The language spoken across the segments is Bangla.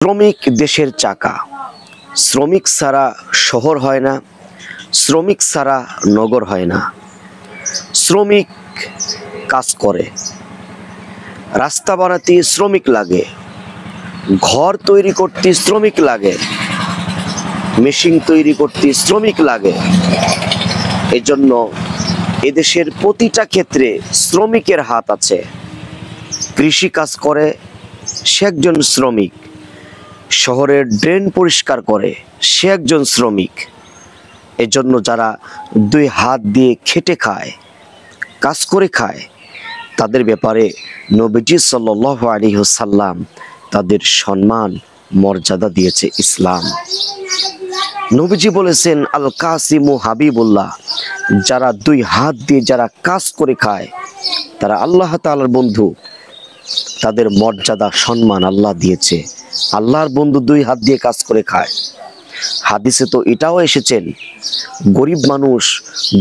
শ্রমিক দেশের চাকা। শ্রমিক ছাড়া শহর হয় না, শ্রমিক ছাড়া নগর হয় না। শ্রমিক কাজ করে, রাস্তা বানাতে শ্রমিক লাগে, ঘর তৈরি করতে শ্রমিক লাগে, মেশিন তৈরি করতে শ্রমিক লাগে। এজন্য এদেশের প্রতিটা ক্ষেত্রে শ্রমিকের হাত আছে। কৃষি কাজ করে সে একজন শ্রমিক, শহরের ড্রেন পরিষ্কার করে সে একজন শ্রমিক। এজন্য যারা দুই হাত দিয়ে খেটে খায়, কাজ করে খায়, তাদের ব্যাপারে নবীজি সাল্লাল্লাহু আলাইহি ওয়াসাল্লাম তাদের সম্মান মর্যাদা দিয়েছে ইসলাম। নবীজি বলেছেন, আল কাসিমু হাবিবুল্লাহ, যারা দুই হাত দিয়ে যারা কাজ করে খায় তারা আল্লাহ তাআলার বন্ধু। তাদের মর্যাদা সম্মান আল্লাহ দিয়েছে। আল্লাহর বন্ধু দুই হাত দিয়ে কাজ করে খায়। হাদিসে তো এটাও এসেছেন, গরিব মানুষ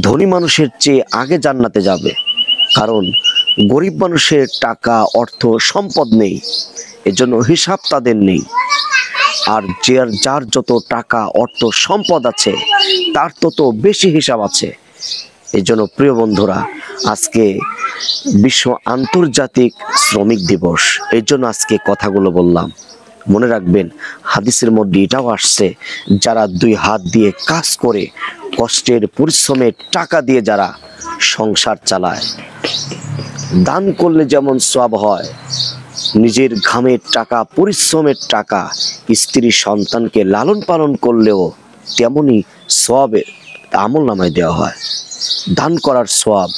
ধনী মানুষের চেয়ে আগে জান্নাতে যাবে, কারণ গরিব মানুষের টাকা অর্থ সম্পদ নেই, এজন্য হিসাব তাদের নেই। আর যার যত টাকা অর্থ সম্পদ আছে তার তত বেশি হিসাব আছে। এজন্য প্রিয় বন্ধুরা, আজকে বিশ্ব আন্তর্জাতিক শ্রমিক দিবস, এর জন্য আজকে কথাগুলো বললাম। মনে রাখবেন, হাদিসের মধ্যে এটাও আসছে, যারা দুই হাত দিয়ে কাজ করে কষ্টের পরিশ্রমের টাকা দিয়ে যারা সংসার চালায়, দান করলে যেমন সওয়াব হয়, নিজের ঘামের টাকা পরিশ্রমের টাকা স্ত্রী সন্তানকে লালন পালন করলেও তেমনই সওয়াবের আমলনামায় দেওয়া হয়। দান করার সওয়াব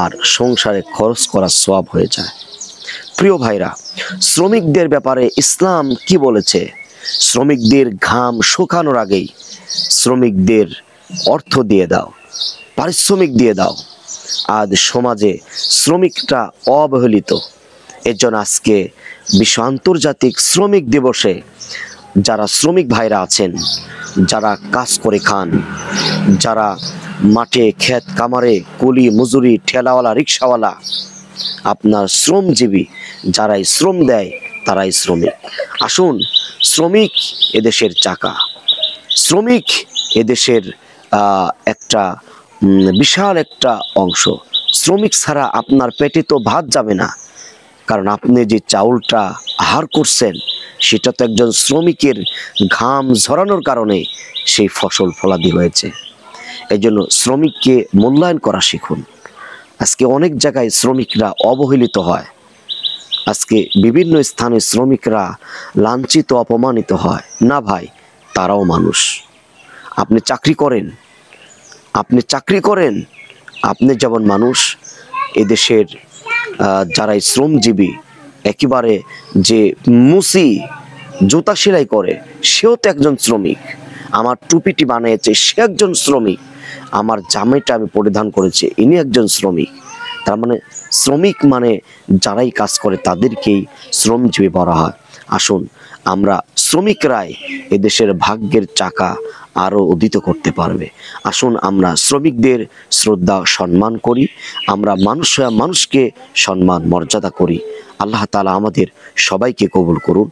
আর সংসারে খরচ করার সওয়াব হয়ে যায়। প্রিয় ভাইরা, শ্রমিকদের ব্যাপারে ইসলাম কি বলেছে? শ্রমিকদের ঘাম শুকানোর আগেই শ্রমিকদের অর্থ দিয়ে দাও, পারিশ্রমিক দিয়ে দাও। আজ সমাজে শ্রমিকরা অবহেলিত। এর জন্য আজকে বিশ্ব আন্তর্জাতিক শ্রমিক দিবসে যারা শ্রমিক ভাইরা আছেন, যারা কাজ করে খান, যারা মাঠে ক্ষেত কামারে কুলি মজুরি ঠেলাওয়ালা রিক্সাওয়ালা, আপনার শ্রমজীবী যারাই শ্রম দেয় তারাই শ্রমিক। আসুন, শ্রমিক এদেশের চাকা, শ্রমিক এদেশের একটা বিশাল একটা অংশ। শ্রমিক ছাড়া আপনার পেটে তো ভাত যাবে না, কারণ আপনি যে চাউলটা আহার করছেন সেটা তো একজন শ্রমিকের ঘাম ঝরানোর কারণে সেই ফসল ফলাদি হয়েছে। এই জন্য শ্রমিককে মূল্যায়ন করা শিখুন। আজকে অনেক জায়গায় শ্রমিকরা অবহেলিত হয়, আজকে বিভিন্ন স্থানে শ্রমিকরা লাঞ্ছিত অপমানিত হয়। না ভাই, তারাও মানুষ। আপনি চাকরি করেন, আপনি যেমন মানুষ, এদেশের যারাই শ্রমজীবী, একেবারে যে মুসি জুতা সেলাই করে সেও তো একজন শ্রমিক। আমার টুপিটি বানিয়েছে সে একজন শ্রমিক। আমার জামাইটা আমি পরিধান করেছি ইনি একজন শ্রমিক। তার মানে শ্রমিক মানে যারাই কাজ করে তাদেরকেই শ্রমজীবী বলা হয়। আসুন, আমরা শ্রমিকরাই এদেশের ভাগ্যের চাকা আরও উদিত করতে পারবে। আসুন আমরা শ্রমিকদের শ্রদ্ধা সম্মান করি, আমরা মানুষকে সম্মান মর্যাদা করি। আল্লাহ তাআলা আমাদের সবাইকে কবুল করুন।